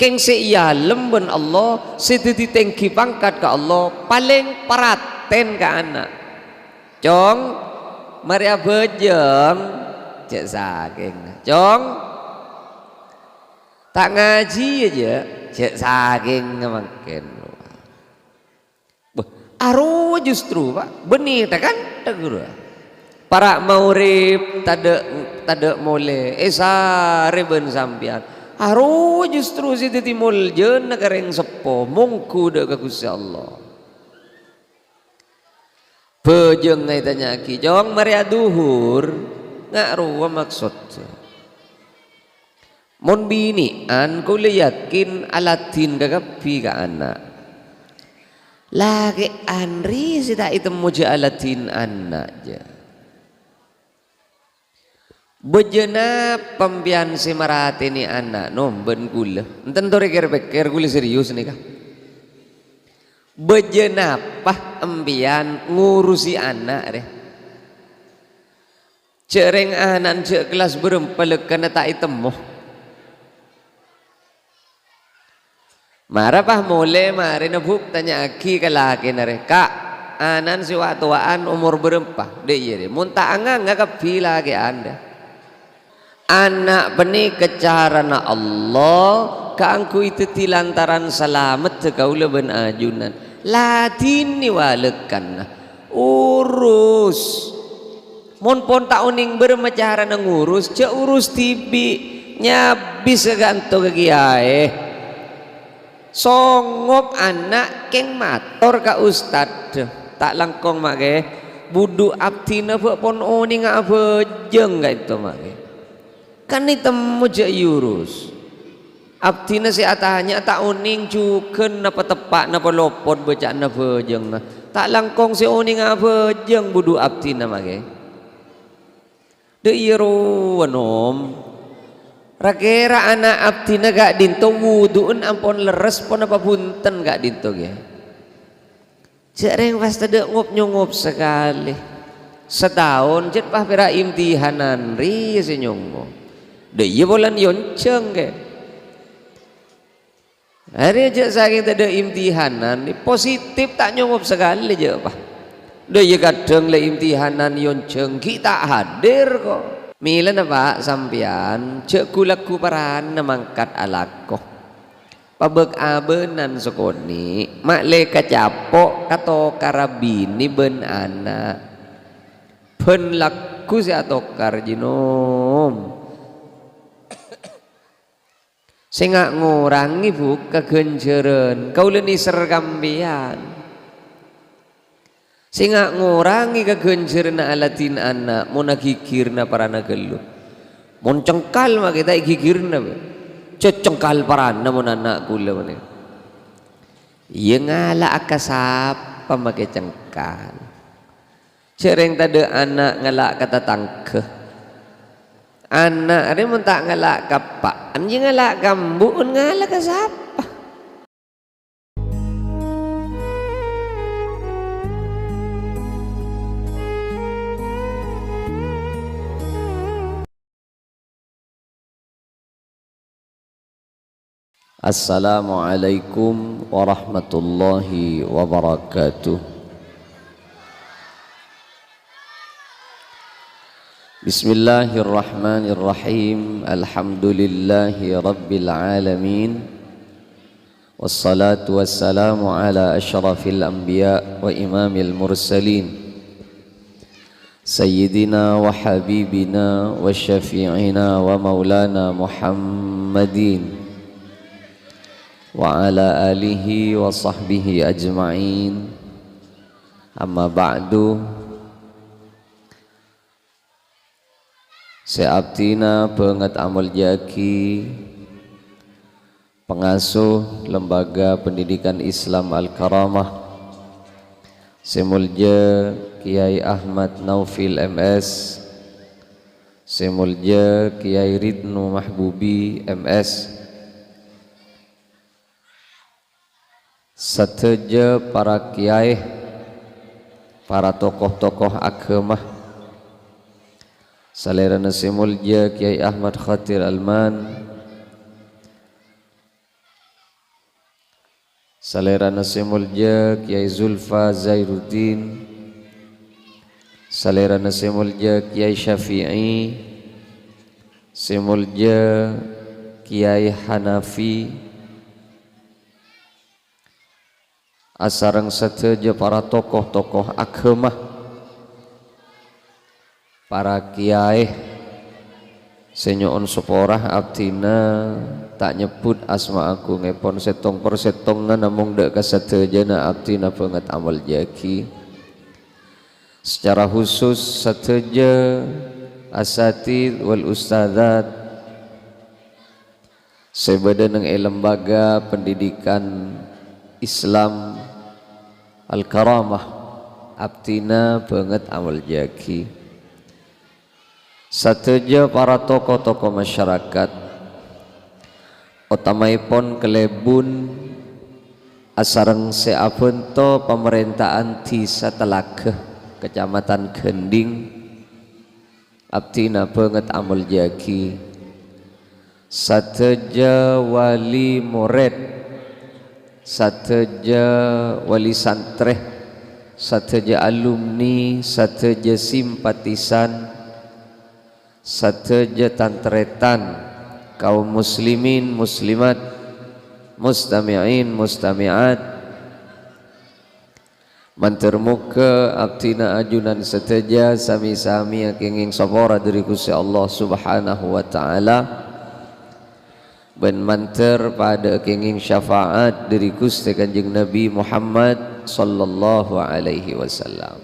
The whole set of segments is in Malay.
keng se iya lemben Allah sedeti tengki pangkat ke Allah paling paraten ke anak cong Maria bejeng cek saking cong tak ngaji aja cek saking makin aru justru pak benih tak kan tak guru para maurib tada mole esa reben sampian aru justru si timul jen negara yang sepo mungku dak ke Gusti Allah bejeng ngai tanya ki jong maria duhur ngaru maksud mon bini an kau yakin alatin kagapi ka anak lagi anri sida itu muja alatin anak je bejena pembian si marati ni anak nom ben gula enten tore ker gula serius nih kah bejena pah embian ngurusi anak deh cereng anak cek kelas berempelek kena tak itemoh marah pah mule mari nebuk tanya aki ke laki nare kak anan si watuaan umur berempah deh iya deh muntah angang nggak kepi lagi anda anak benih kecarana Allah keangku itu tilantaran selamat sekaulah ben ajunan ladin ni walekan urus mon pon tak uning bermacarana ngurus cek urus tibi nyabis ganto ke kiai songop anak keng mator ka ustad tak langkong make budu abtina pun oning apa jeng gak itu make kan itu muja yurus abtina si atahnya tak uning cuken napa tepak napa lopot baca napa jeng tak langkong si oning apa jeng budu abtina make de iru wanom rakera anak abtina gak dinto wuduun ampun leres pun apa punten gak dinto ya jarang pasti ada ngop sekali setahun jet pah pera imtihanan ri senyongo de iya bolan yonceng ke hari aja saking ada imtihanan positif tak nyongop sekali aja pah de iya kadang le imtihanan yonceng kita hadir kok milan apa sampian cek kulaku paran mangkat alako pabek abenan sokoni mak le kacapok kato karabini ben anak pen laku si atokar jinom sehingga ngurangi bu kegenjeren kau leni sergambian sehingga ngurangi kegenjeren alatin anak mau gigirna para nagelu mau cengkal mah kita gigirna cengkal para anak mau anak gula mana iya ngala akasap pemakai cengkal cereng tade anak ngalak kata tangke anak ada mun tak ngalak kapak anjing ngalak gambu ngalak kasap Assalamualaikum warahmatullahi wabarakatuh. Bismillahirrahmanirrahim. Alhamdulillahi rabbil alamin. Wassalatu wassalamu ala asyrafil anbiya wa imamil mursalin Sayyidina wa habibina wa syafi'ina wa maulana Muhammadin wa ala alihi wa sahbihi ajma'in. Amma ba'du. Seabtina pengat amal jaki pengasuh Lembaga Pendidikan Islam Al-Karamah Semulja Kiai Ahmad Naufil MS, Semulja Kiai Ridnu Mahbubi MS, sateja para kiai, para tokoh-tokoh agama, salerana semulja Kiai Ahmad Khatir Alman, salera nasimulja Kiai Zulfa Zairuddin, salera nasimulja Kiai Syafi'i, simulja Kiai Hanafi, asarang sateja para tokoh-tokoh agama, para kiai senyoon seporah abtina tak nyebut asma aku ngepon setong persetongan namung dek kasateujana abtina banget amal jaki. Secara khusus sateja asatid wal ustadzat sebeda nang lembaga pendidikan Islam Al-Karamah abtina banget amal jaki. Sateja para tokoh-tokoh masyarakat utamaipun kelebun asareng seabento pemerintahan Desa Telageh Kecamatan Gending abtina banget amal jagi. Sateja wali murid, sateja wali santreh, sateja alumni, sateja simpatisan, sateja tantretan kaum muslimin muslimat, mustami'in mustami'at, manter muka abtina ajunan sateja sami-sami kenging sapora dari Gusti Allah Subhanahu wa taala, ben manter pada kenging syafaat dari Gusti Kanjeng Nabi Muhammad sallallahu alaihi wasallam.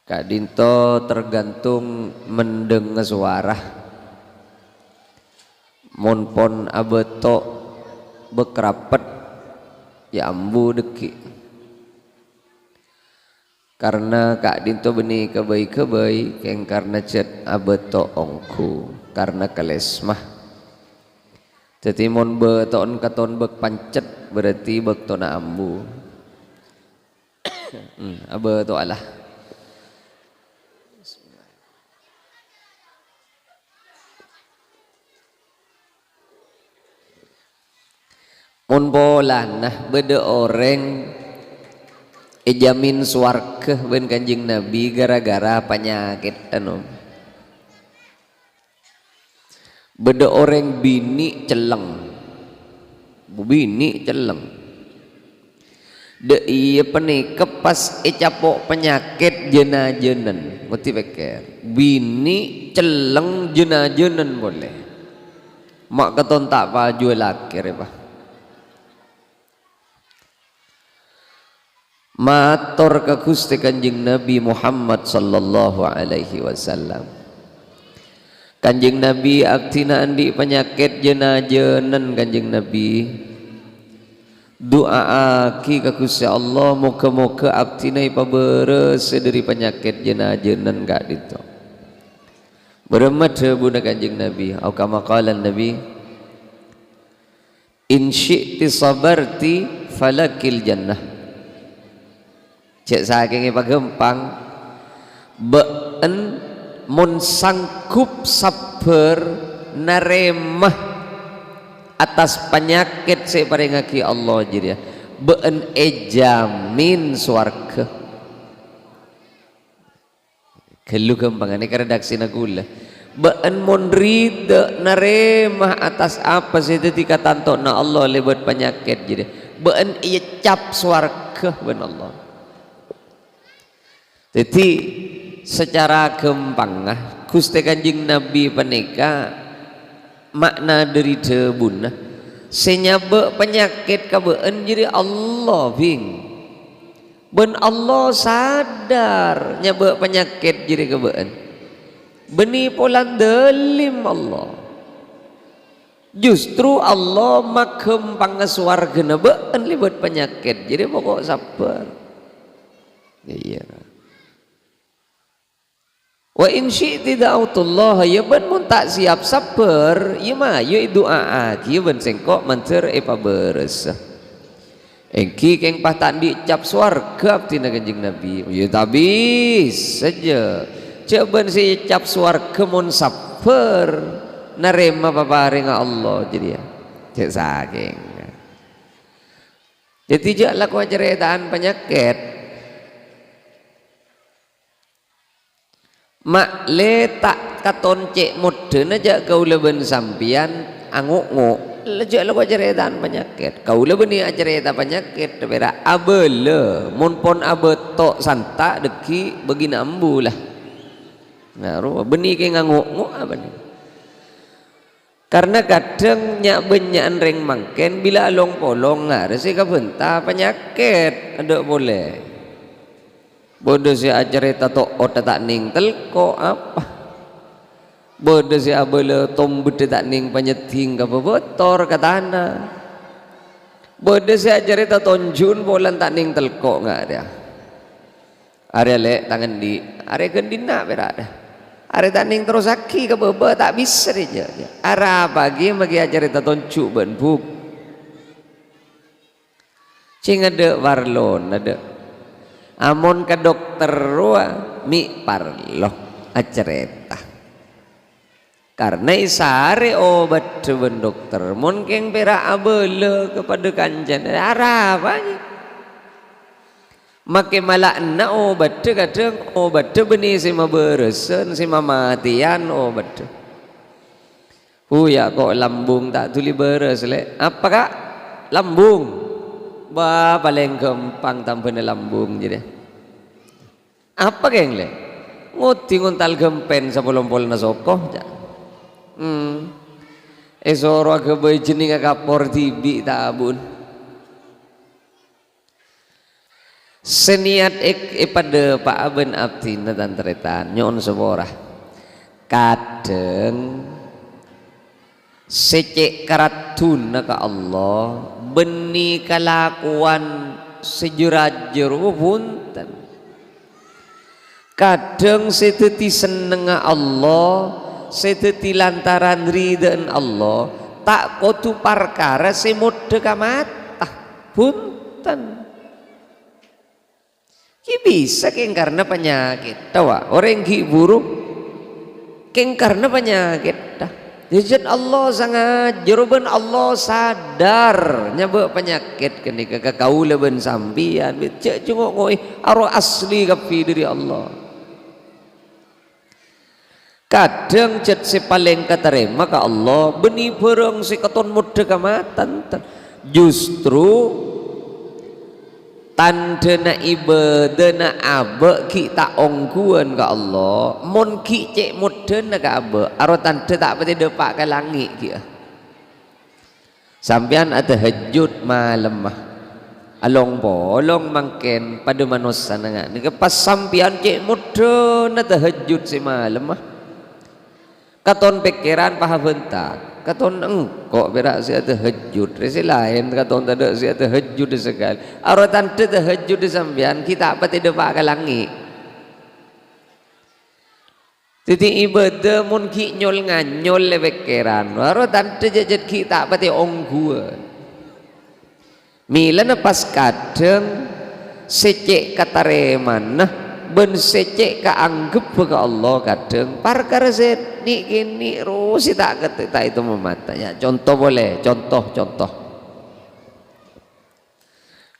Kak Dinto tergantung mendengar suara monpon abeto bekrapet ya ambu deki karena Kak Dinto beni kebai-kebai keng karena cet abeto ongku karena kelesmah jadi mon beton katon bek pancet berarti bek tona ambu abeto alah. Mun bolan nah beda orang jamin swarga ben Kanjeng Nabi gara-gara penyakit anu beda orang bini celeng de iya penikep pas capok penyakit jena-jenen ngerti beker bini celeng jena-jenen boleh mak keton tak paju lakir ya Pak. Matur ka Gusti Kanjeng Nabi Muhammad sallallahu alaihi wasallam. Kanjeng Nabi abtina andi penyakit jenajenan Kanjeng Nabi. Doa aki ka Gusti Allah muga-muga abtina paberes dari penyakit jenajenan gak dito. Beremet buna Kanjeng Nabi. Au kama qala Nabi in syi'ti sabarti falakil jannah. Cek saking pagempang been mun sanggup sabar naremah atas penyakit saya paringaki Allah jadi been ejamin swarga kelu kembangan ini redaksi nagula been mun rida naremah atas apa sih ketika tantona Allah lewat penyakit jadi been iya cap swarga ben Allah. Jadi secara gampang Gusti Kanjeng Nabi panika makna dari debun senyabe penyakit kabeen jadi Allah bing ben Allah sadar nyabe penyakit jadi kabeen beni polan delim Allah justru Allah makem pangaswargana been libat penyakit jadi pokok sabar iya wa in syi'ti da'utullah ya ben mun tak siap sabar ya mah ya doa aki ben sengkok mancer paberes engki keng pah tak dicap swarga abdina Kanjeng Nabi ya tabis saja cek ben si cap swarga mun sabar narema paparing Allah jadi ya cek saking Jadi jaklah kau ceritaan penyakit. Mak le tak katon cek modern aja kau leben sampian anguk-nguk lejak lo ceritaan penyakit kau leben ni cerita penyakit bera abele mun pon abetok santa deki begina ambu lah nah rupa beni ke nganguk-nguk apa ni karena kadang nyak benyak reng mangken bila along polong ngaresi kabenta penyakit ada boleh bodoh si ajarita to otak tak ning telko apa bodoh si abele tombut tak ning panyeting ka betor ka tanah bodoh si ajarita tonjun bolan tak ning telko enggak ada are le tangan di are gendina berada are tak ning terus aki ka bebe tak bisa aja ara pagi bagi ajarita toncu ben buk cing ada warlon ada amon ke dokter rua mi parlo acereta karena isare obat ben dokter mon keng pera abele kepada kanjan arah banyak make malakna obat kadang obat beni sima beresen sima matian obat ya kok lambung tak tuli beres le apa kak lambung bah paling gampang tampene lambung jadi apa geng le nguti nguntal gempen sa polompol na sokoh ja esoro ke bejening kapor tibi tabun seniat pada Pak Aben abdi na tantretan nyon seborah kadeng secek karatun ka Allah beni kelakuan sejurajur punten kadang seteti seneng Allah seteti lantaran ridhan Allah tak kotu perkara semode kamata punten ki bisa keng karena penyakit tawa orang ki buruk keng karena penyakit dah Jujur Allah sangat jeruban Allah sadar nyabak penyakit kenika kau leben sampian cek cungok ngoi arwah asli kapi dari Allah kadang cet si paling katerima ka Allah beni bereng si katon muda kamatan justru tandena ibadana abe ki tak ongguan ka Allah mon ki cek muden ka abe aro tanda tak pati depak ka langit ki sampean ada hajud malam mah along bolong mangken pada manusia nanga ni pas sampean cek muden ada hajud si malam mah katon pikiran pahabentak katon engkok berak si ada hajud resi lain katon tak ada si ada hajud sekali aratan ada hajud sampean kita apa tidak pakai langit jadi ibadah mun ki nyol nganyol le pikiran aratan jejak kita apa tidak ongguan milan pas kadang secek katareman nah ben secek kaanggap ke Allah kadang perkara ni kini rusi tak ketika itu mematanya contoh boleh contoh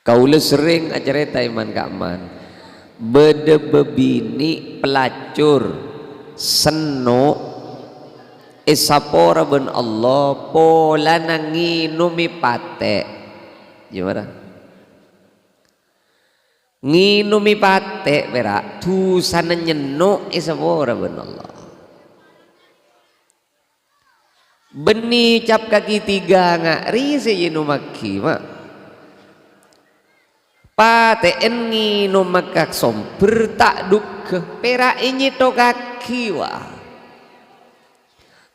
kau le sering acerita iman kaman bede bebini pelacur seno isapora ben Allah pola nangi numi pate gimana nginumi pate berak tu sana nyenok isapora ben Allah beni cap kaki tiga ngak risi yinu maki mak pate engi no makak somber tak duk pera ini to kaki wah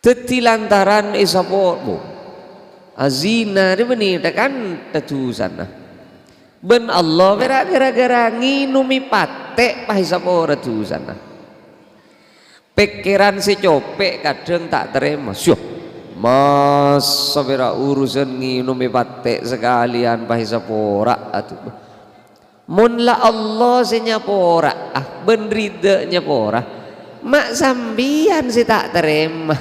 teti lantaran isapormu azina dia beni tekan tetu sana ben Allah pera gara-gara nginumi pate pah isapora tu sana pikiran si copek kadang tak terima syuh masa bera urusan nginumi pate sekalian bahasa pora atuh mun la Allah senyapora ben rida nyapora mak sambian si tak terima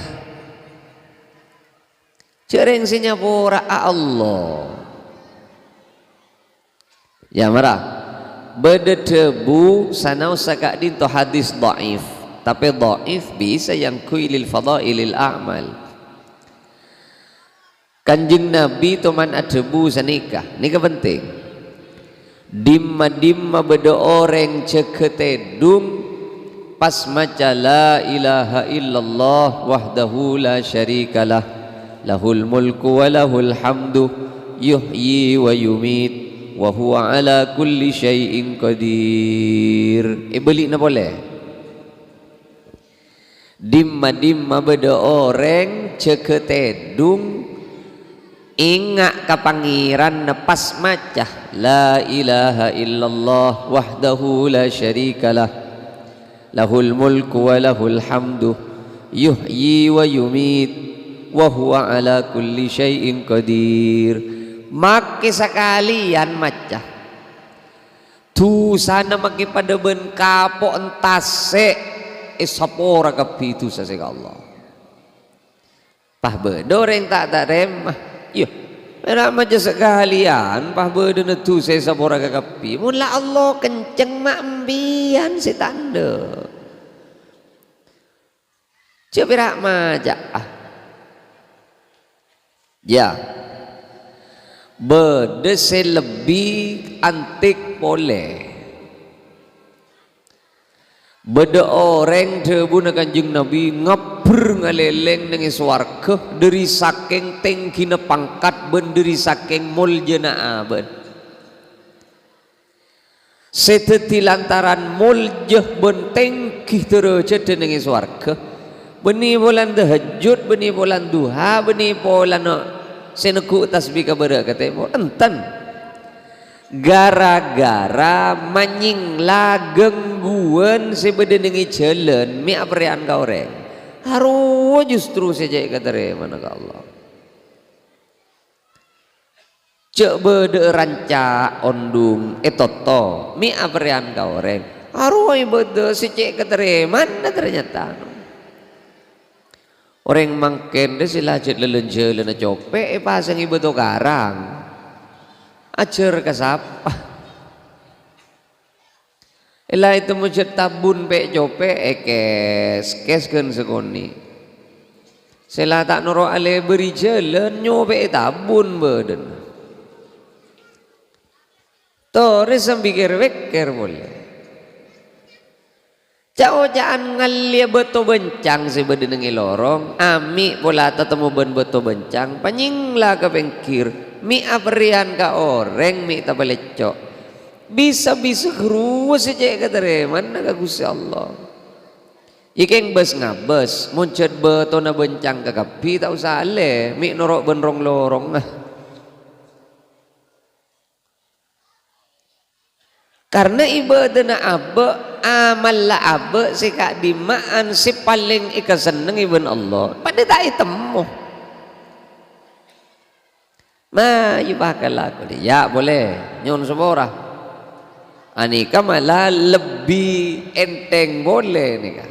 cereng senyapora Allah Ya marah berdebu sanau sakak din to hadis dhaif, tapi dhaif bisa yang kuilil fadailil a'mal. Kanjeng Nabi to man adebu sanikah nika penting. Dimma beda orang ceketedung pas maca la ilaha illallah wahdahu la syarikalah lahul mulku wa lahul hamdu yuhyi wa yumit wa huwa ala kulli syai'in qadir. Beli na boleh. Dimma beda orang ceketedung ingat kapangiran nepas maca la ilaha illallah wahdahu la syarikalah lahul mulku wa lahul hamdu yuhyi wa yumit wa huwa ala kulli syai'in qadir. Maki sekalian maca tu sana maki pada ben kapok entase sapora kapitu sasek Allah pah bedoreng tak remah yo era maca sekalian pah bedena tu saya sapora kapi mula Allah kenceng mak ambian si tanda coba maca ya berdese lebih antik boleh beda orang terbuna kanjeng Nabi ngapur ngaleleng dengan swarga dari saking tingkina pangkat ben dari saking muljana ben seteti lantaran muljah ben tinggi terus dengan swarga beni bulan tahajud beni bulan duha beni bulan seneku tasbih kabara katanya enten gara-gara manyinglah gangguan sebedenengi jalan mi aprian kau reng haru justru saja kata mana ka Allah cek bede ranca ondung etoto mi aprian kau reng haru bede sejak kata mana ternyata orang mangken deh silajat lelenje lena cope pasang ibu to karang ajar kasapa elah itu mujud tabun pe cope kes kan sekoni sela tak noro ale beri jalan nyope tabun beden to resam pikir weker boleh jauh-jauhan ngalia beto bencang si bedenengi lorong ami pola tetemu ben beto bencang panyinglah ke pengkir mi aprian ka orang mi tabalecok bisa keruas saja kata mana ka Gusti Allah ikeng bes ngabes muncul beto na bencang ka kapi tak usah ale mi norok benrong lorong karena ibadah na abe amal la abe si kak dimaan si paling ika seneng ibn Allah pada tak itemu ma yubakal aku ya boleh nyon sebora anika malah lebih enteng boleh nika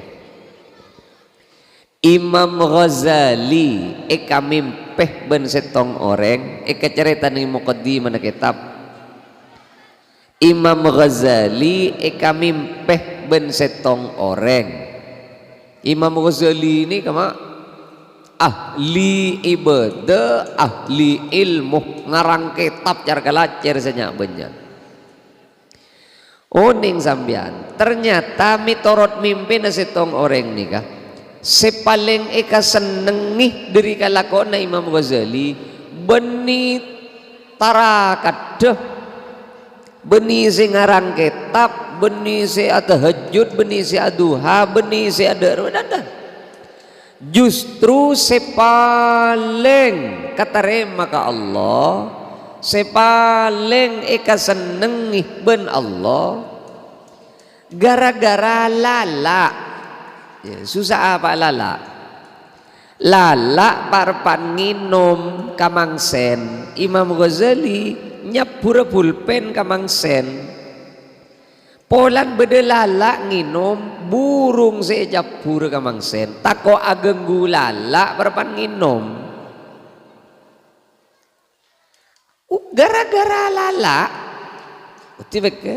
Imam Ghazali ika mimpeh ben setong orang ika cerita ni muqaddimah na kitab Imam Ghazali eka mimpeh ben setong orang Imam Ghazali ini kama ahli ibadah ahli ilmu ngarang kitab cara kalacer senya banyak oning sambian ternyata mitorot mimpin setong orang nih kah sepaling eka senengi dari kalakona Imam Ghazali beni tarakadah beni si ngarang kitab beni si tahajud beni si aduha beni si ada justru sepaling katarema ka Allah sepaling eka senengi ben Allah gara-gara lala ya, susah apa lala parpan nginum kamangsen Imam Ghazali nyapura pulpen kamangsen polan bedelala nginum burung sejapura kamangsen tako ageng gulala berpan nginum gara-gara lala uti beke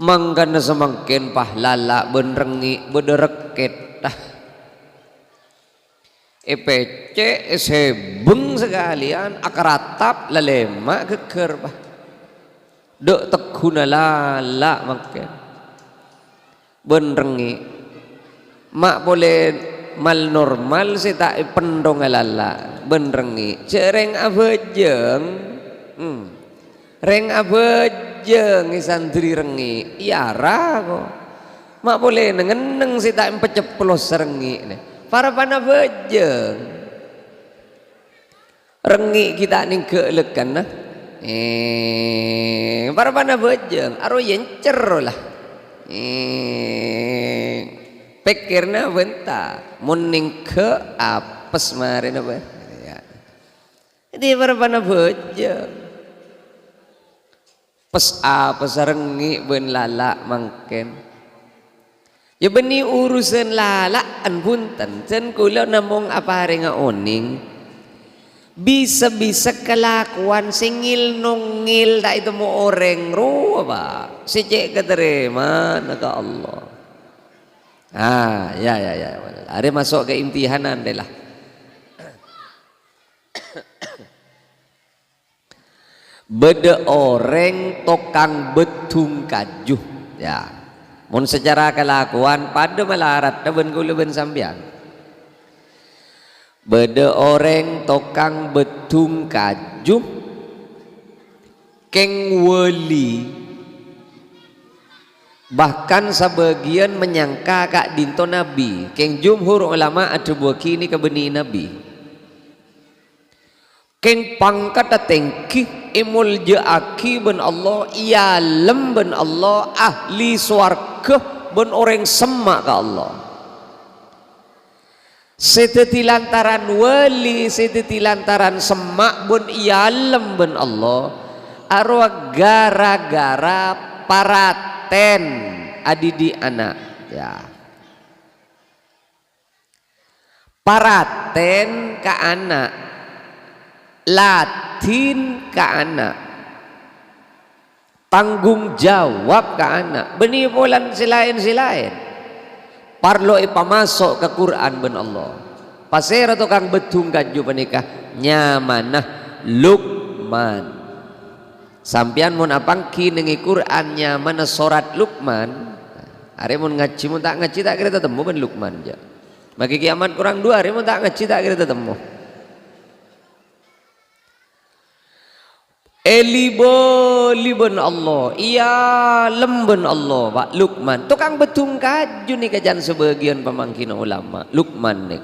mangkana semangkin pahlala benrengi bedereket dah EPC sebeng sekalian akaratap lalema keker bah dek tekuna lala makin benrengi mak boleh mal normal si tak pendong lala benrengi cereng abejeng reng abejeng santri rengi iara kok mak boleh nengeneng si tak empeceplos rengi nih para pana bejeng rengi kita ning keelekan nah para pana bejeng aro yencer lah pikirna bentar muning ke apes mari apa ya jadi para pana bejeng pes apa sarengi ben lala mangken ya beni urusan lalaan punten ten kula namung apa hari ngaoning bisa-bisa kelakuan singil nungil tak itu mau orang ru apa sejak keterima naga Allah ya hari masuk ke imtihanan deh lah beda orang tokang betung kajuh ya mun secara kelakuan pada melarat ben kula ben sambian beda orang tokang betung kajuh keng weli bahkan sebagian menyangka kak dinto nabi keng jumhur ulama ada buah kini ke beni nabi keng pangkat tengki imul jaaki ben Allah ialem ben Allah ahli swarga ben orang semak ke Allah seteti lantaran wali seteti lantaran semak ben ialem ben Allah arwah gara-gara paraten adidi anak ya paraten ke anak latin ke anak tanggung jawab ke anak beni bulan silain parlo ipamasok ke Quran ben Allah pasir atau kang betung kaju penikah nyamanah Luqman sampian mun apangki nengi Quran nyamanah surat Luqman hari mun ngaji mun tak ngaji tak kira ketemu ben Luqman ja bagi kiamat kurang 2 hari mun tak ngaji tak kira ketemu liben Allah iya lemben Allah Pak Luqman tukang betung kaju nih kajan sebagian pemangkin ulama Luqman nih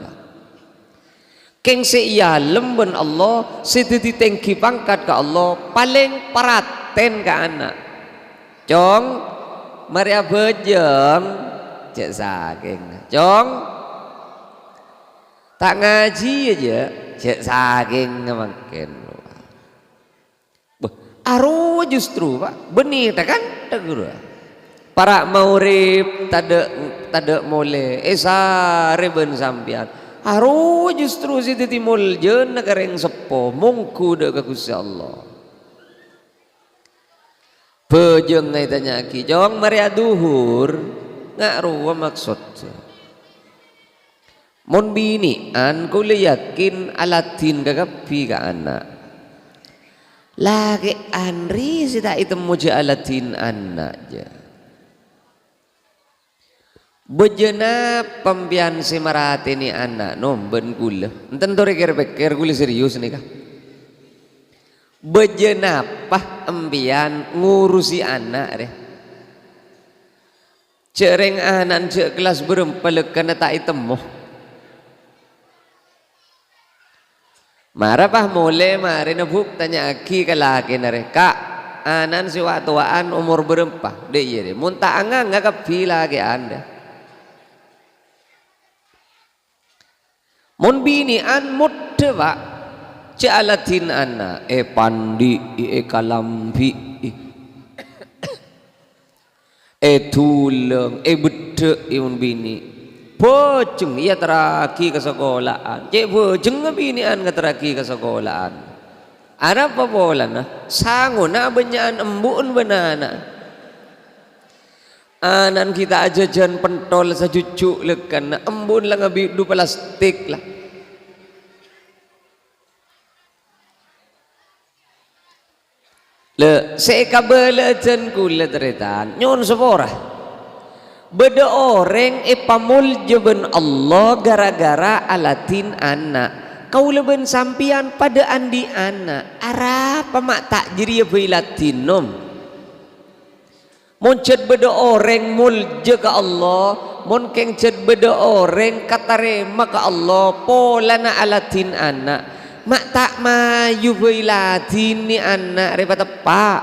keng se iya lemben Allah setiti tengki pangkat ke Allah paling paraten ke anak cong Maria bejeng cek saking cong tak ngaji aja cek saking makin aru justru Pak benih tak kan tak guru para maurib tada mole esare ben sampian aru justru si titimul jen negareng sepo mungku dek ke Gusti Allah bejeng ngai tanya ki jong maria duhur ngaru maksud mon binian kula yakin alatin kagapi ka anak lagi anri sida itu muja alatin anak je bejena pembian si marati ni anak nomben gula enten tore kira gula serius nih kah bejena apa embian ngurusi anak deh cereng anak cek kelas berempelek karena tak itemuh marah pah mulai mari nebuk tanya aki ke laki nare kak anan si watuaan umur berempah deh iya deh muntah angang nggak kepi lagi anda mun bini an mudde pak calatin anak pandi kalambi tuleng bedek mun bini bojeng ia teraki ke sekolahan cek bojeng binian ke teraki ke sekolahan Ada apa bola na? Sango na benyaan embun benana. Anan kita aja jangan pentol sajucuk lekan na embun lah ngabi du plastik lah. Le sekabele jen kula teritan nyon sepora. Beda orang ipamul jeben Allah gara-gara alatin anak. Kau leben sampian pada andi anak arah pamak tak jiri bilatinum mon ced beda orang mulje ke Allah mon keng ced beda orang katarema ke Allah polana alatin anak mak tak mayu bilatin ni anak repata pak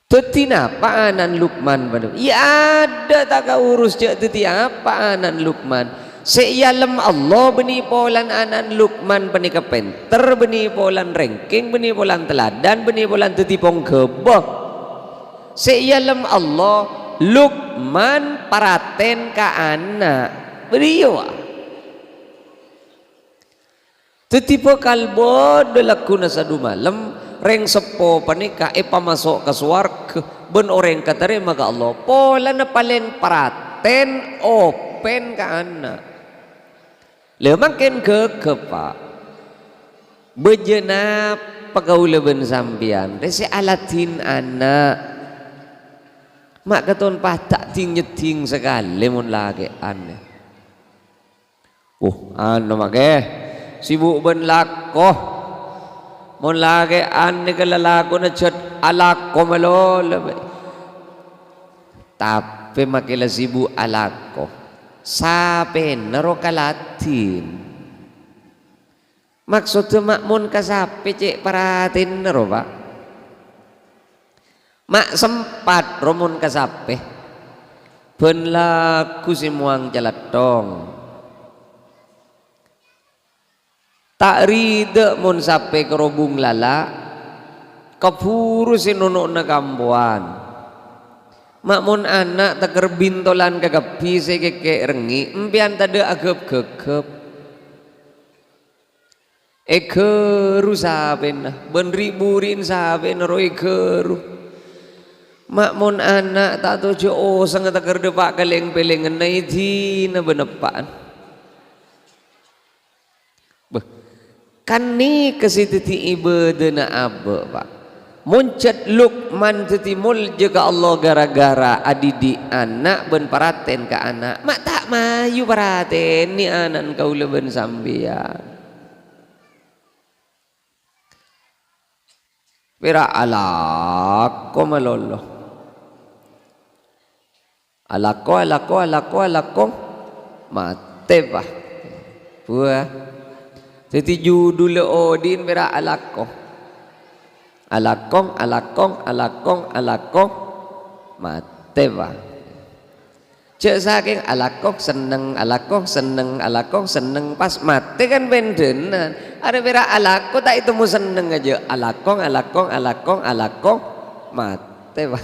tetina apa anan Lukman pada ya ada tak kau urus cek teti apa anan Lukman se'yalem Allah beni polan anan Lukman beni kepenter beni polan ranking beni polan teladan beni polan tetipong gebah se'yalem Allah Lukman paraten ka anak beriyo tetipo kalbo delakuna sadu malam reng sepo panika epa masuk ke suarga ben orang katarima ka Allah pola na palen paraten open ka anak lemakin kepa bejena pagaula ben sampian rese alatin anak mak katon patak ting nyeting sekali mun lagi aneh anu make sibuk ben lakoh mun lagi aneh kelalako na chat alako malol tapi makila sibuk alako sapen naro kalatin maksudnya makmun kasape cek paratin naro pak mak sempat romun kasape ben laku simuang jalatong tak rida mun sape kerobung lala kepuru sinunuk na kampuan makmun anak teker bintolan kagapi sekeke rengi empian tada agep gegep ekeru saben ben riburin saben roi keru makmun anak tak tuju sangat teker depak kaleng pelengan na idina benepaan kan ni kesititi ibadah na abe pak muncet Lukman tetimul juga Allah gara-gara adidi anak ben paraten ke anak mak tak mayu paraten ni anak kau leben sambian pira alako malolo alako mate bah buah jadi judul odin pira alako alakong mate ba cek saking alakong seneng pas mate kan bendenan ada bera alako tak itu mu seneng aja alakong mate ba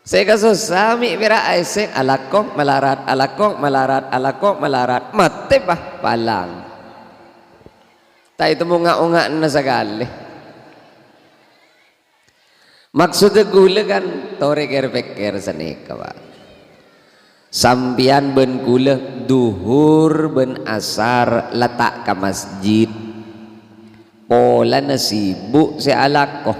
saya kasusah mi bera aisek alakong melarat mate ba palang tak itu mu ngak na sekali maksudnya gula kan tore ker senika pak sampian ben gula duhur ben asar letak ke masjid pola nasibu si alako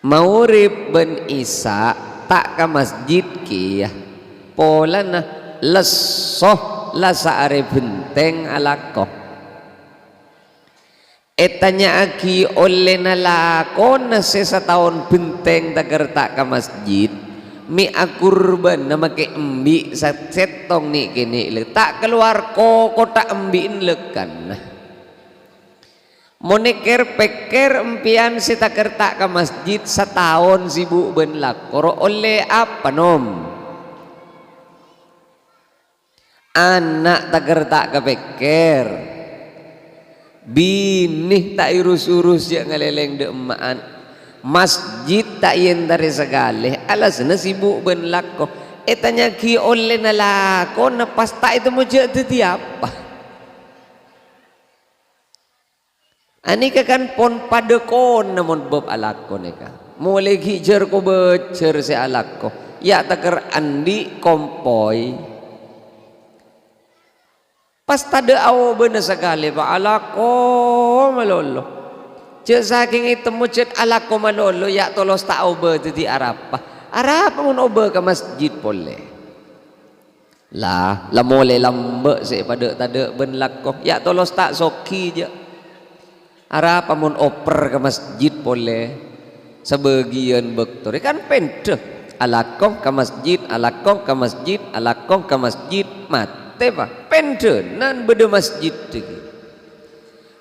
maurib ben isa tak ke masjid kia pola na lesoh lasa are benteng alako etanya aki oleh nalakon na setahun benteng tagertak ke masjid mi akurban nama ke embi setong ni kini tak keluar kota embiin lekan moneker peker empian si tagertak ke masjid setahun sibuk ben lakoro oleh apa nom anak tagertak ke peker binih tak urus-urus yang ngeleleng de emaan masjid tak yen dari segala alasna sibuk ben lako etanya ki oleh nalako na pas tak itu mujud itu apa Ani kan pon padekon namun bab alakon ka. Mulai gijer ko becer si alako. Ya taker andi kompoi. Pas tada awo bener sekali pak alako malolo. Cek saking itu mucet alako malolo ya tolos tak oba di Arafah. Arafah mun oba ke masjid boleh. Lah mulai lambe si pada tada ben lako. Ya tolos tak soki je. Arafah mun oper ke masjid boleh. Sebagian bektor kan pendek. Alako ke masjid, alako ke masjid, alako ke masjid mate pak. Pendek nan beda masjid lagi.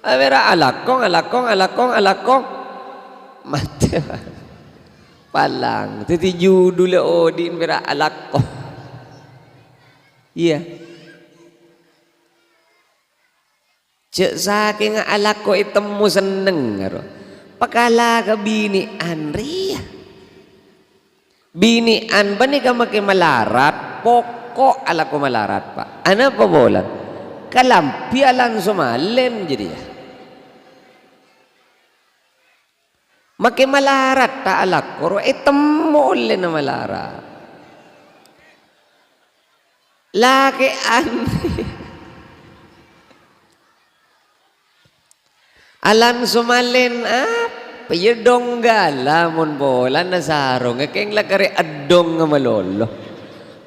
Avera alakong mati palang tadi judul odin vera alakong iya cek saking alako itemu seneng karo pakala ka binian ria binian bani ka make malarat pokok alako malarat pak ana pa bolan kalampialan sumalen jadi ya make malarat ta alakoro temo le na malarat laki alan sumalen apa ya dong gala mon bola na sarong keng lakare adong nga malolo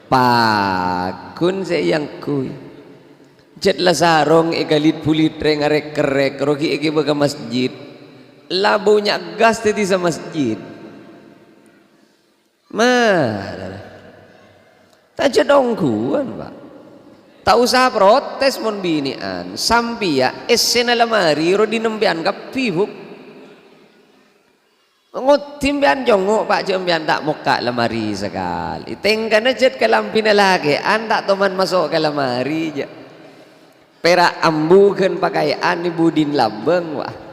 pakun sa iyang kuy jet la sarong igalit pulit reng arek kerek rogi iki baga masjid labunya gas tadi sa masjid mah tak jadong kuan pak tak usah protes mon binian sampia esen lamari ro dinembian kapi buk ngotimbian jongo pak jembian tak muka lamari sekali tengkan jet kalampi na lagi anda teman masuk ke lamari je pera ambukan pakaian ibu din lambeng wah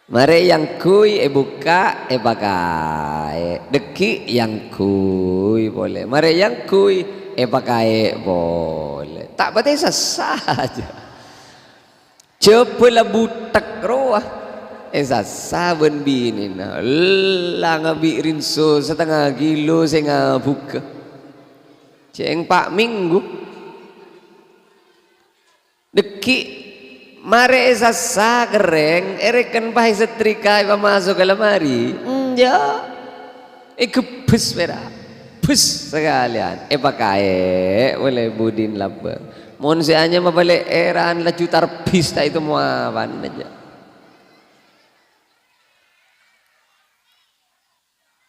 mare yang kuy buka pakai deki yang kuy boleh mare yang kuy pakai boleh tak berarti saja cepela butak roah saben bini na lah ngabirin so setengah kilo saya ngabuka ceng pak minggu deki mare sasa gereng ereken pakai setrika iba masuk ke lemari ya kepes pera pes sekalian pakai boleh budin labang mon seanya mabalik eran la jutar pista itu muawan aja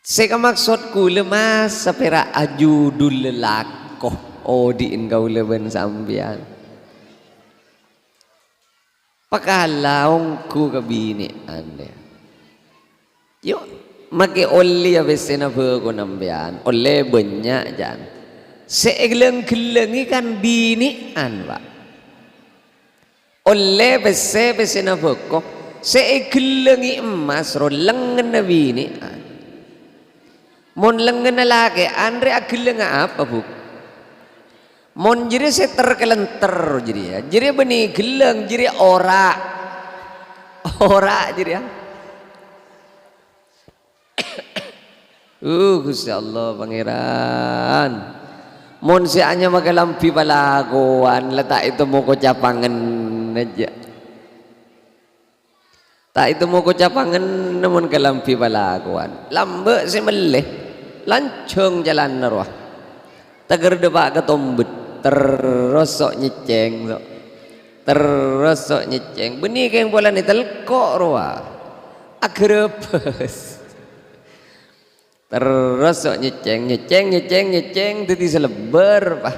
saya maksudku lemas sapera ajudul lelako odiin kau leben sambian pakalaong ku kabini ande yuk make oli abis na ko nambian ole banyak jan seegleng kelengi kan bini anwa ole bese na ko seeglengi emas ro lengan na bini an mon lengan na laki andre agleng apa bu mon jiri saya terkelenter jadi ya jiri benih geleng jiri ora jiri ya Gusti Allah pangeran mon si anya magalampi palakuan letak itu mau ko capangan aja tak itu mau ko capangan namun kalampi palakuan lambe si meleh lancung jalan narwah tagar depak ketombet terosok nyeceng terosok nyeceng benih keng bola ni telkok roa agrepes terosok nyeceng tadi selebar pak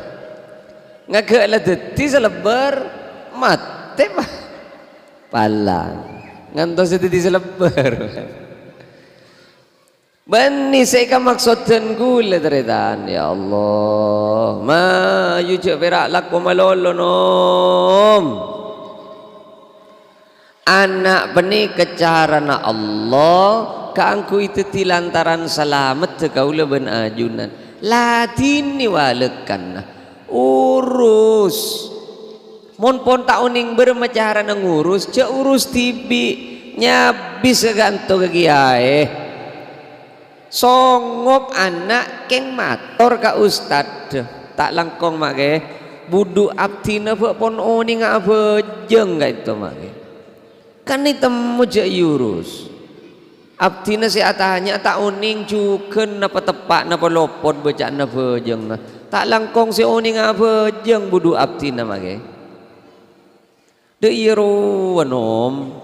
ngagak lah tadi selebar mate pak palang ngantos tadi selebar bani saya kan maksudkan gula teretan ya Allah ma yujak berak laku malolo nom anak bani kecarana Allah kaangku itu tilantaran selamat kaula ben ajunan ladini walekan urus Mon pon tak uning bermacara ngurus ce urus tibi nya bisa ganto ke kiai songop anak keng mator ka ustad tak langkong make budu abtina pun uning apa jeng gak itu make kan itu muja yurus abtina si atahnya tak uning cuken napa tepak napa lopot baca napa jeng tak langkong si uning apa jeng budu abtina make de iru wanom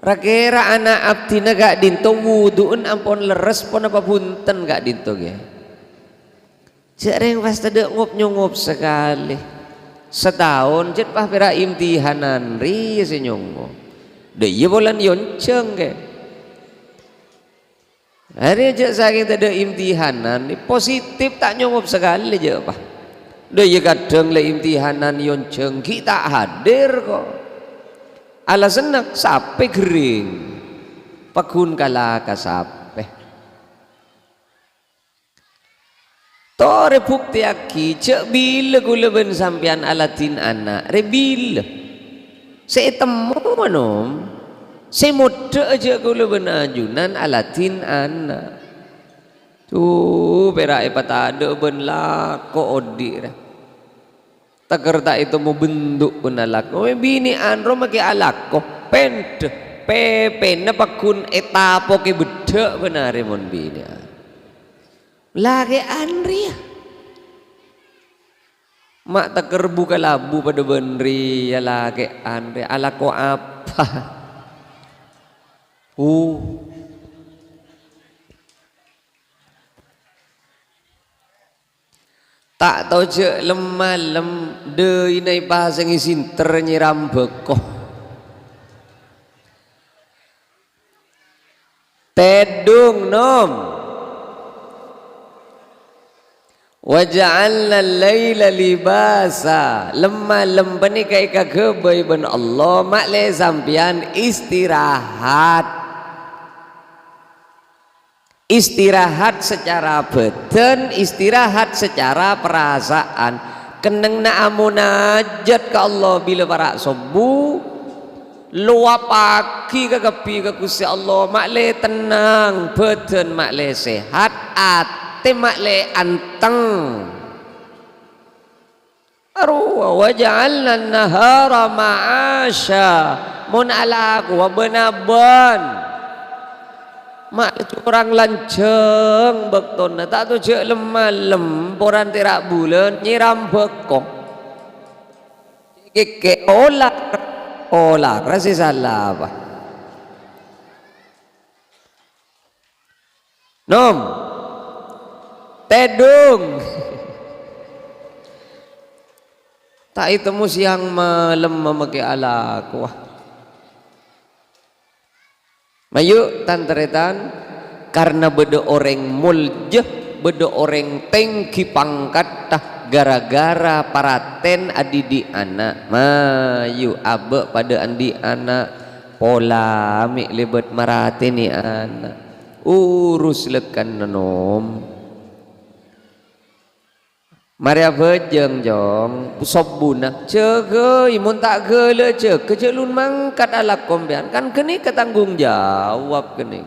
rakera anak abdina gak dinto wuduun ampun leres pun apa punten gak dinto ge jarang pasti de ngop sekali setahun jet pah pera imtihanan ri si nyongo de iya bolan yonceng ge hari jet saking tade imtihanan positif tak nyongop sekali je pah dia kadang le imtihanan yonceng kita hadir kok alasan nak sampai kering pakun kala kasape tore bukti aki cek bila gula ben sampian alatin anak rebil saya temu manom saya mode aja gula ben ajunan alatin anak tuh berai patade ben lako odir taker tak itu mau bentuk pun alak oh bini anro make alak ko pent pepe na pakun etapo ke bedek benar mon bini lagi andri mak taker buka labu pada benri ya lagi andri alak ko apa tak tahu je lemah lem de inai bahasa ngisin ternyiram bekoh tedung nom waja'alna al-laila libasa lemah lem bani kai ka kebai ben Allah mak le sampian istirahat secara badan, istirahat secara perasaan. Keneng na amunajat ke Allah bila para subuh, luap pagi ke kepi ke Gusti Allah, makle tenang, badan makle sehat, ate makle anteng. Arwa waja'alna an-nahara ma'asha mun alaku wa benaban mak curang lanceng bekton tak tu je lemah lem poran terak bulan nyiram bekok ke olah rasa salah apa nom tedung tak itu siang malam memakai alak wah mayu tanteretan karena beda orang muljeh beda orang tengki pangkat tah gara-gara paraten adi di anak mayu abe pada andi anak pola mik lebet marateni anak urus lekan nom Maria bejeng jong sobuna cege imun tak gele cege celun mangkat ala kombian kan kini ketanggung jawab kini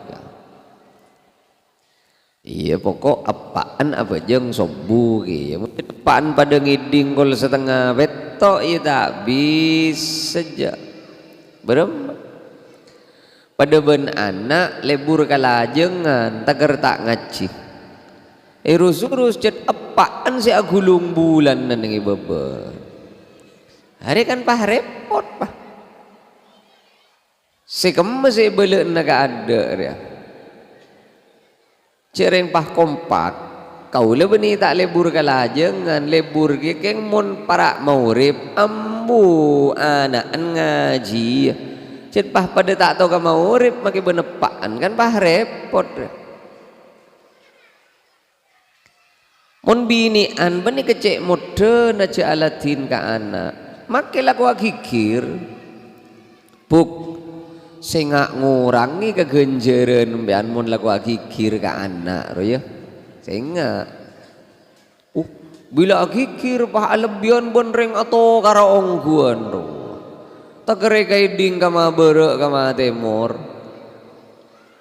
iya pokok apaan apa jeng sobu gitu apaan pada ngiding kol setengah betok iya tak bisa saja berem pada ben anak lebur kalajengan tager tak ngaji urus cet apaan si agulung bulan nanti bebe hari kan pah repot pah si kemes si belek naga ada dia cereng pah kompak kau lebih tak lebur kalajengan lebur keng mon para maurib ambu anak ngaji cet pah pada tak tahu ke maurib makin benepaan kan pah repot dia. Mon binian bani kecek modern aja alatin ka anak make laku kikir buk sengak ngurangi kegenjeran mbean mon laku kikir ka anak ro ya sengak bila kikir pah alebian bonreng atau karaong guan ro tak kere kaiding kama berek kama temor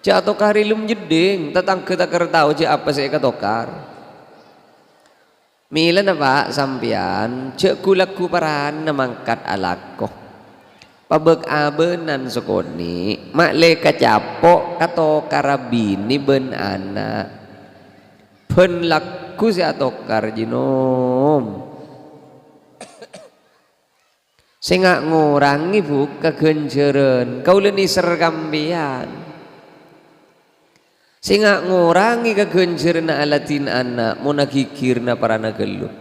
cak atau karilum jeding tatang kita ker tahu cak apa saya katokar mila na pak sampian cak kulaku paran namangkat alako pabek abenan sokoni mak le kacapok kato karabini ben anak pen laku si atokar jinom sehingga ngurangi bu kegenjeren kau leni sergambian sehingga ngurangi kegenjeren alatin anak mau nakikirna para nagelu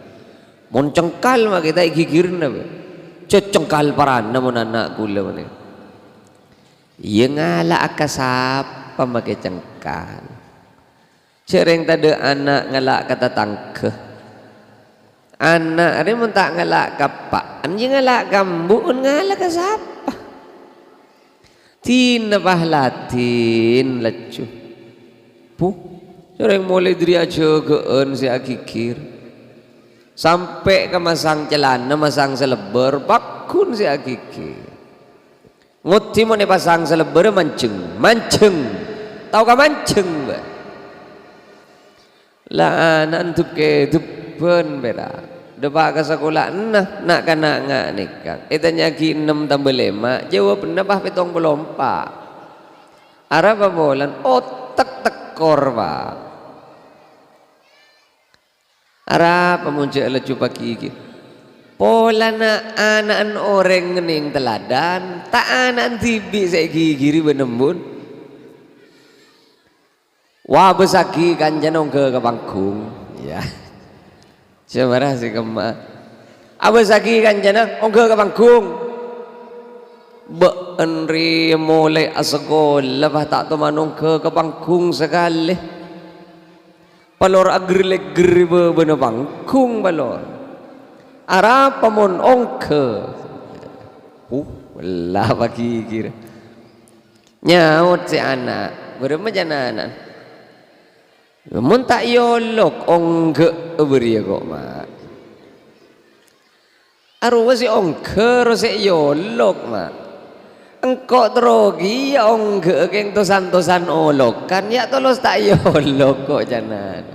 mau cengkal mak kita ikikirna cengkal para anak mau anak gula mana iya ngala akasap pemakai cengkal cereng tade anak ngalak kata tangke anak ada mun tak ngalak kapak anjing ngalak gambu ngalak ka siapa tin pahlatin lecu pu cereng mulai dari aja geun si akikir sampai ke masang celana masang seleber bakun si akikir nguti mau pasang seleber manceng tahu ka manceng ba lah anak tuh ke tupen beda depak ke sekolah nah nak kana ngak nikah itanya ki 6 tambah 5 jawab nabah petong belompa arah babolan otak tekor pak arah pemuncak lecu pagi ki pola na anak orang ngening teladan tak anak tibi saya gigi benembun wah besaki kan janong ke panggung ya semarah si kema abesaki kan janong ke panggung beenri mulai asgol lepas tak tu manong ke panggung sekali palor agri bener panggung palor arah pamon ongke lah pagi kira nyaut si anak berapa jana mun tak yolok ongke beri kok mak aru si ongke si yolok mak engkau terogi ya ongke keng tosan olok kan ya tolos tak yolok kok janan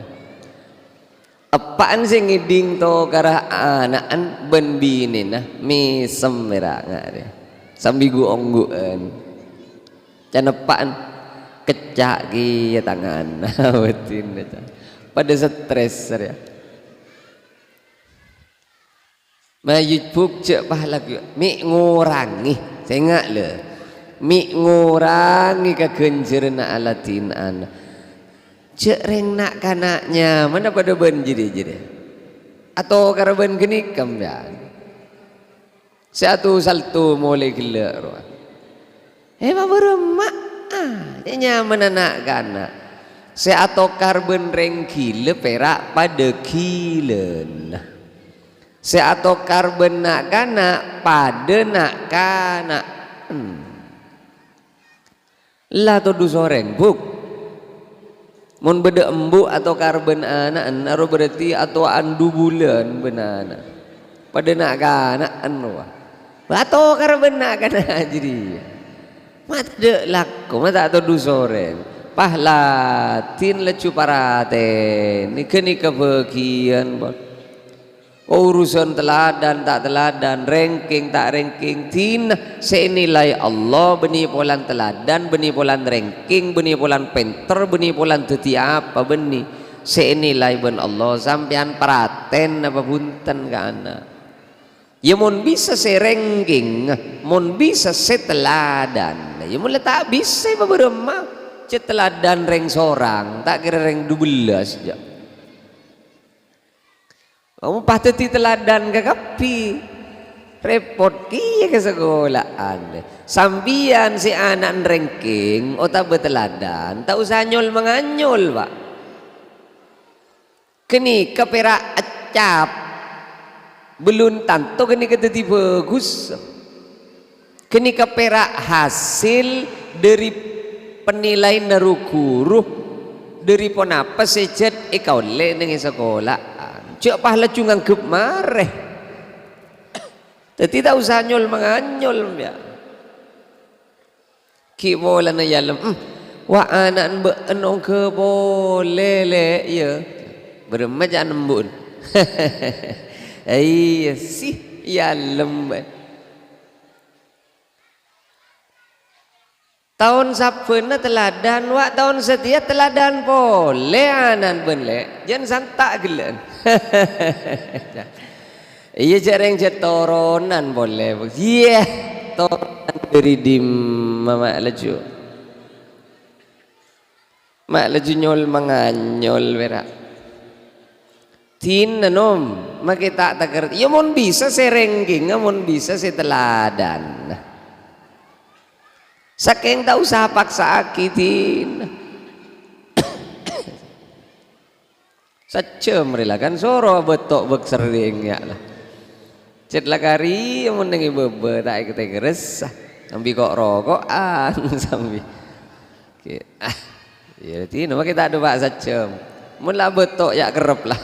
apaan sih ngiding to karah anaan ben bini nah misem merah ngade sambigu ongguan can apaan kecak ki tangan wetin pada stres ya mayut puk cek pahala mi ngurangi sengak le mi ngurangi kegenjeran alatin anak cek reng nak kanaknya mana pada ben jadi atau karaben geni kambian satu saltu mulai gila baru dia nyaman anak kanak atau karben reng kile perak pada kilen atau karben nak kanak pada nak kanak lah tu du soreng buk mun beda embu atau karben anak naruh berarti atau andu bulan benana pada nak kanak anu atau karben nak kanak jadi mata laku mata atau du soreng pahlatin lecu paraten ni kebagian urusan teladan tak teladan ranking tak ranking tin senilai Allah beni polan teladan beni polan ranking beni polan penter beni polan teti apa beni senilai ben Allah sampean paraten apa punten kana ya mun bisa ranking mun bisa teladan ya mun tak bisa beberapa teladan reng sorang tak kira reng 12 aja kamu patut teladan ke kapi repot kia ke sekolahan sambian si anak ranking otak beteladan tak usah nyol menganyol pak kini kepera acap belum tanto kini keteti bagus kini kepera hasil dari penilaian dari guru dari pon apa sejat ikau le dengan sekolah cek pahala cungang gep mareh. Tapi tak usah nyol manganyol ya. Ki bola na yalam. Wa anak be enong ke boleh le ya. Beremajan embun. Iya sih yalam. Tahun sapena teladan, wak tahun setia teladan boleh anan benle, jangan santak gelan. Iya jarang jetoronan boleh, iya toronan dari dim mama laju, mak laju nyol manganyol berak. Tin nom, mak kita tak kerti, ya mon bisa serengking, mon bisa seteladan. Saking tak usah paksa akitin. Sacem rela kan soro betok bek sering ya lah. Cet lakari mun nengi bebe tak ikut geres. Sambil kok rokokan sambil. Ya tino kita ada pak sacem. Mun lah betok ya kerep lah.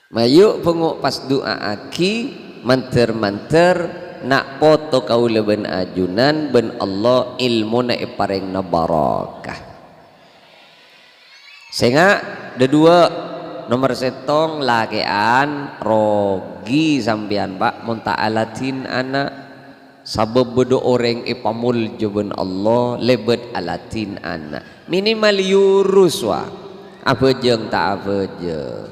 Mayuk penguk pas doa aki manter-manter nak foto kau leben ajunan ben Allah ilmu na ipareng na barakah. Sehingga ada dua nomor setong lakean rogi sambian pak munta alatin anak sabab bedo orang ipamul jaban Allah lebet alatin anak minimal yurus wa apa jeng tak apa jeng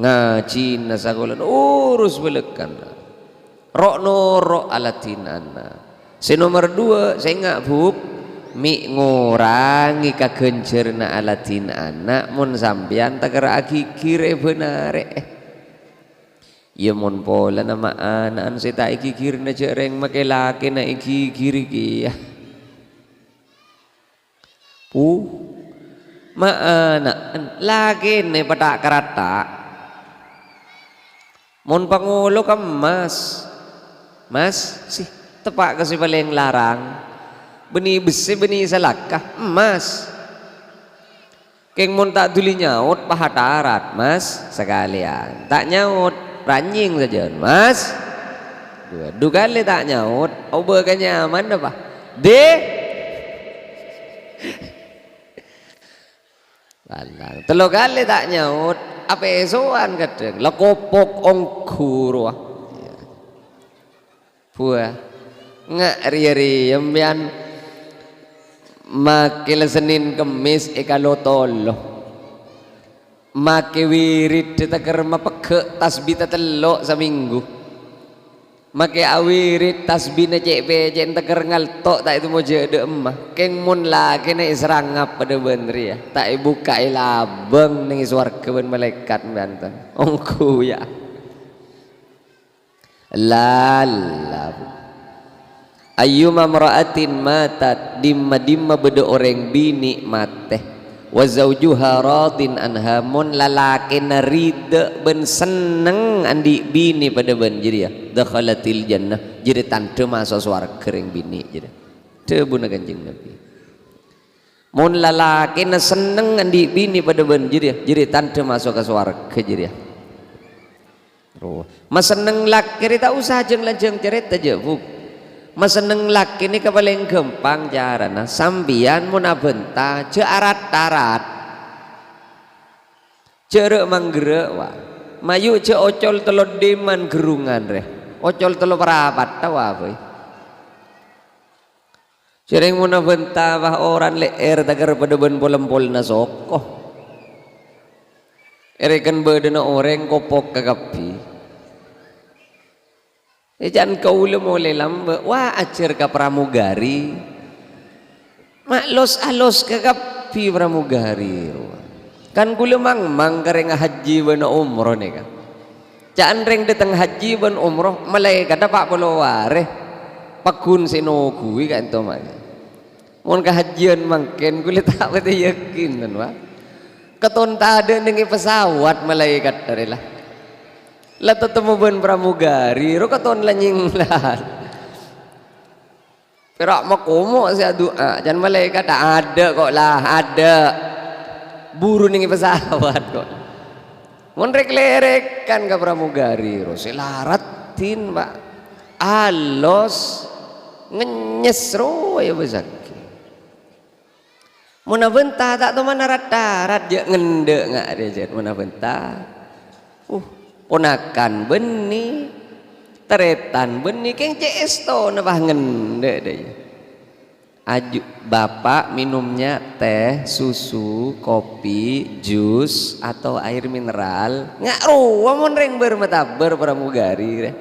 ngaji nasakulan urus belekan rok norok alatinana. Si nomor dua saya nggak buk mi ngurangi kagencerna alatin anak mun sampean tak kira kire benare. Ya mun pola nama anak saya tak kikir na cereng make laki na kiri kia. Ma anak lagi ne pada kerata. Mun pangulo kemas. Mas, sih tepak kasih paling larang. Beni besi beni salakah, Mas. Keng mun tak tuli nyaut pahatarat, Mas sekalian. Tak nyaut, ranjing saja, Mas. Dua kali tak nyaut, oba kan nyaman apa? Balang. Telo kali tak nyaut, apa esoan kadang, lekopok ongkur wah. Puah nggak ri yambian makil Senin Kemis ekalotolo make wirid teker mapeke tasbih telok seminggu make awirid tasbih na cek becen teker ngaltok tak itu mau jadi emah keng mun lagi na serangap pada bener ya tak buka ilabeng ning swarga ben malaikat banten ongku ya lala ayyuma mar'atin matat dimma beda orang bini mateh wa zaujuha radin anha mun lalaki narida ben seneng andi bini pada ben jadi ya dakhalatil jannah jadi tante masuk swarga ring bini jadi tebu na Kanjeng Nabi mun lalaki na seneng andi bini pada ben jadi ya jadi tante masuk ke swarga jadi ya mas seneng laki tak usah jeng lajeng cerita aja bu mas seneng laki ini paling gampang carana sambian muna benta je arat-arat jeruk manggerek wah mayu je ocol telur deman gerungan reh ocol telur perapat tahu apa sering muna benta wah orang leer tagar pada ben polem-pol na sokoh erekan bedena orang kopok kagapi jangan kau mulai lamba wah ajar ke pramugari mak los alos ke kapi pramugari kan kula mang kareng haji ben umroh nih kan jangan reng datang haji ben umroh malaikat pak pelaware pakun sinogui kan to mak mun kahajian mangken kula tak pati yakin kan wah keton tade ning pesawat malaikat darilah lah tetemu ben pramugari ro katon lanying lah perak makomo saya doa jangan malaikat ada kok lah ada buru ning pesawat kok. Mun rek lerekan ka pramugari ro selaratin Pak. Alos ngenyes ro ya besaki. Mun bentah tak tu mana darat je ngendek ngak dia jet mun bentah. Ponakan beni teretan beni keng CS to na bah ngendek deh. Aju bapak minumnya teh, susu, kopi, jus atau air mineral. Ngak ruwa mon reng bermataber pramugari.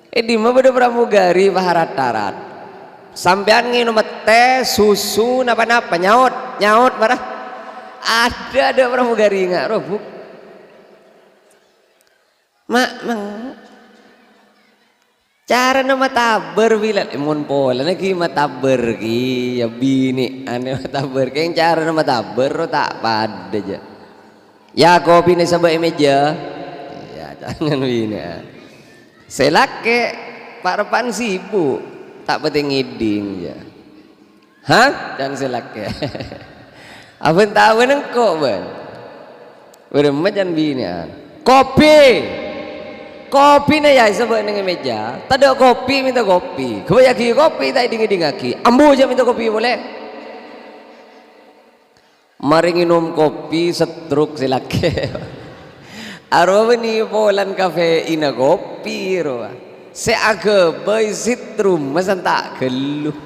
Di mah beda pramugari baharat-tarat. Sampean nginum teh, susu, napa-napa nyaut marah. Ada pramugari ngak roh. Mak mang cara nama taber bila imun pola lagi mataber ki ya bini ane mataber keng cara nama taber tak pada aja ya kopi nih sebelah meja ya jangan bini selake pak repan sibuk tak penting ngiding ya hah dan selake apa tahu nengkok ben beremajan bini kopi na ya sebab dengan meja tak ada kopi minta kopi kebayaki kopi tak dingin-dingaki ambu aja minta kopi boleh mari minum kopi setruk silake arwah ni polan kafe ina kopi roa seaga boy sitrum masan tak geluh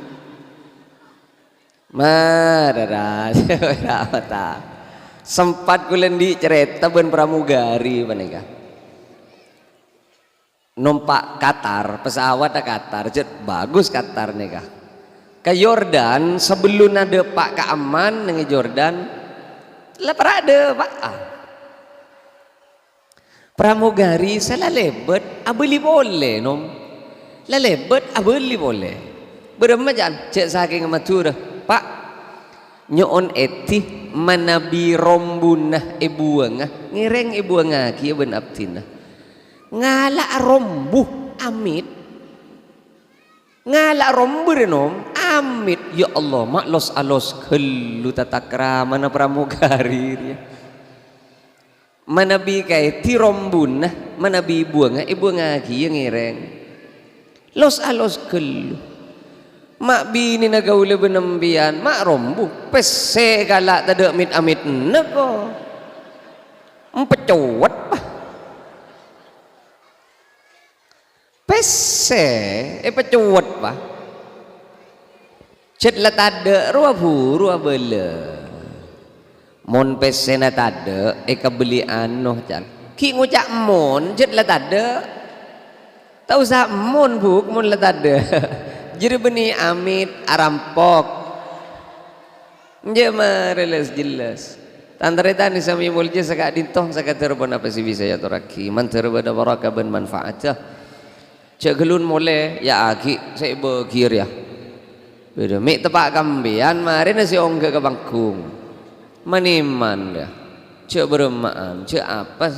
marah mata sempat kulendi cerita ben pramugari panika numpak Qatar, pesawat ke Qatar, jet bagus Qatar nih kah. Ke Jordan sebelum ada Pak Keaman neng Jordan, lepar ada Pak. Pramugari salah lebet, abeli boleh nom, la lebet abeli boleh. Beremajan, cek saking matur Pak, nyon eti manabi rombunah ibuangah, ngireng ibuangah kia ben abtinah. Ngala rombuh amit ngala rombuh renom amit ya Allah maklos alos kelu tatakra mana pramugari mana bi kay ti rombun mana bi buang ibu ngaki yang ngireng los alos kelu mak bini nagaule benembian mak rombuh pese galak tada amit amit neko empecowat bah pese pecuat pak cet la tade rua buru abele mon pese na tade kabeli anoh jan ki ngucak mon cet la tade tau sa mon buk mon la tade jadi beni amit arampok nje jelas tantaretan ni sami mulje sakak dintong sakak terbon apa si bisa ya toraki man terbada baraka ben manfaatah cek gelun mole ya aki saya berkir ya beda mik tepak kambian mari nasi ongga ke bangkung maniman dah cek beremaan cek apa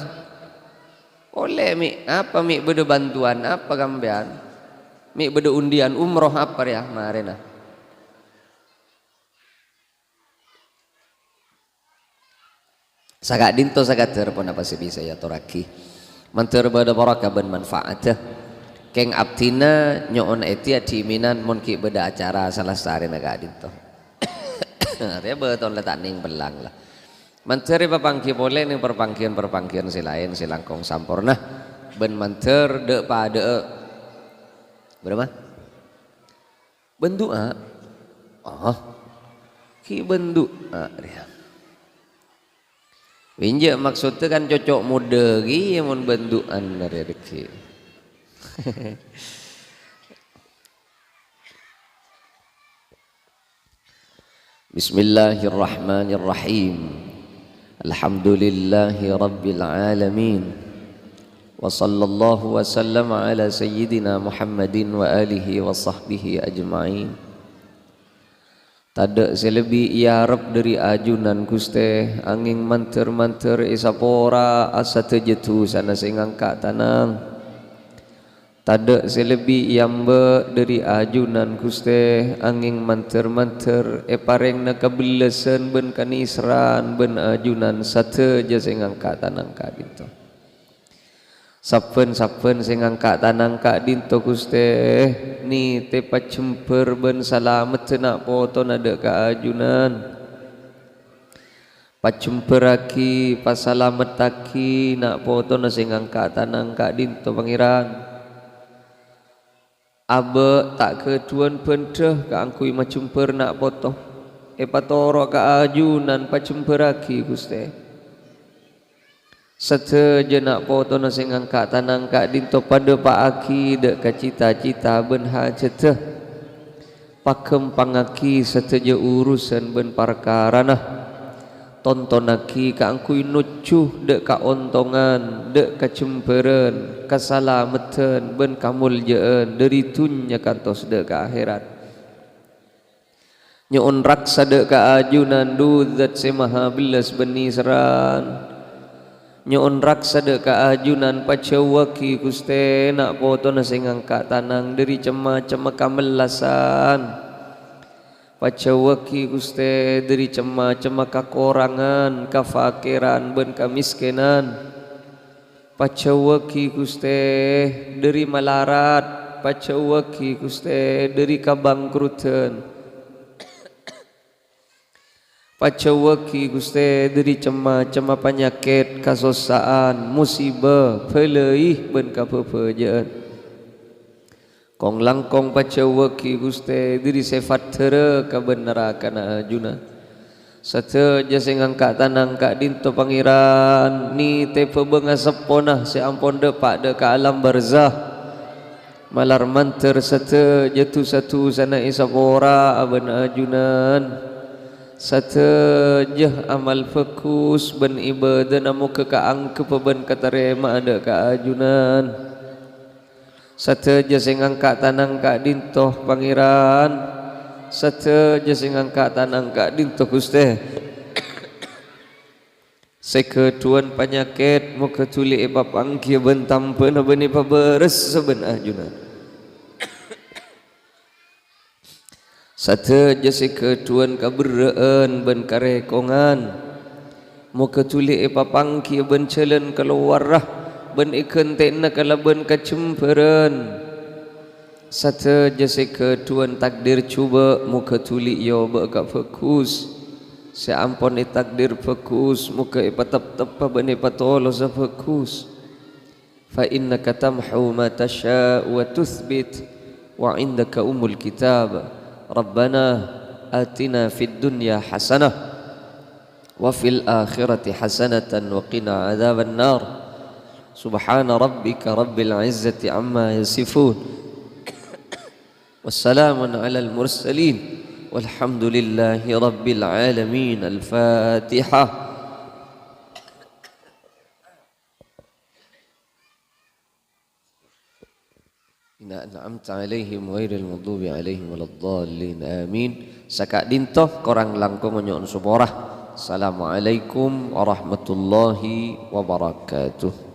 oleh mik apa mik beda bantuan apa kambian mik beda undian umroh apa ya mari nah sagak dinto sagak terpon apa sih bisa ya toraki manter beda baraka ben manfaatah keng abtina nyon etia diminan mon ki beda acara salah sehari naga dinto dia betul letak ning belang lah menteri papangki boleh ning perpangkian silain silangkong sampurna ben menter de pada berapa bentuk ki bentuk dia winje maksudnya kan cocok muda gi mon bentukan dari deki Bismillahirrahmanirrahim. Alhamdulillahi rabbil alamin. Wa sallallahu wa sallam ala sayyidina Muhammadin wa alihi wa sahbihi ajma'in. Tada selebi ia rab dari ajunan kuste angin manter-manter isapora asa tejetu sana singangka tanang. Tada selebih yamba dari ajunan Gusti angin manter-manter pareng na kabelesan ben kanisran ben ajunan sate je sing angkat tanangka dinto. Sapen-sapen sing angkat tanangka dinto Gusti ni te pacemper ben salamet nak poto nada ka ajunan. Pacemperaki pasalametaki nak poto na sing angkat tanangka dinto pangeran. Aba tak ketuan penteh ka angkui macam nak potong patoro ka ajunan pacemperaki Gusti sate je nak poto na sing angkat tanang ka dinto pada pak aki dek ka cita-cita ben hajateh pakem pangaki sate je urusan ben perkara nah tontonaki ka angkui nucuh dek ka ontongan dek ka cemperan kasalamatan ben kamuljaan dari tunya kantos dek ka akhirat nyon raksa dek ka ajunan dudzat semaha bilas benisran nyon raksa dek ka ajunan pacawaki Gusti nak poto na sing angkat tanang dari cema-cema kamelasan pacawaki Gusti dari cema-cema kakorangan kafakiran ben kamiskinan pacawaki Gusti dari malarat pacawaki Gusti dari kabangkrutan pacawaki Gusti dari cema-cema penyakit kasosaan musibah peleih ben kapepejaan kong langkong pacawaki Gusti diri sifat tere kebenerakan ajuna sate je sing angkat tanang ka dinto pangeran ni te pebengasepona si ampon depak de ka alam barzah malar manter sate jatuh satu sana isapora aben ajunan sate je amal fokus ben ibadah namu ke angke peben katarema ada ka ajunan sate je sing angkat tanang ka dinto pangeran sate je sing angkat tanang ka dinto Gusti seketuan penyakit muka tuli ebab angki bentam pena beni paberes seben ajunan sate je seketuan kaberaan ben karekongan muka tuli ebab angki ben celen keluar rah ben ikan tekna kala ben kacemperan sate jase ketuan takdir cuba muka tuli yo baka fokus se ampon takdir fokus muka ipatap-tap ben ipatolo sa fokus fa innaka tamhu ma tasha wa tuthbit wa indaka umul kitab rabbana atina fid dunya hasanah wa fil akhirati hasanatan wa qina adzaban nar سبحان ربك رب العزة عما يصفون والسلام على المرسلين والحمد لله رب العالمين الفاتحة إن أنعمت عليهم غير المغضوب عليهم ولا الضالين آمين sakak dintoh korang langkung nyon suborah. Assalamualaikum warahmatullahi wabarakatuh.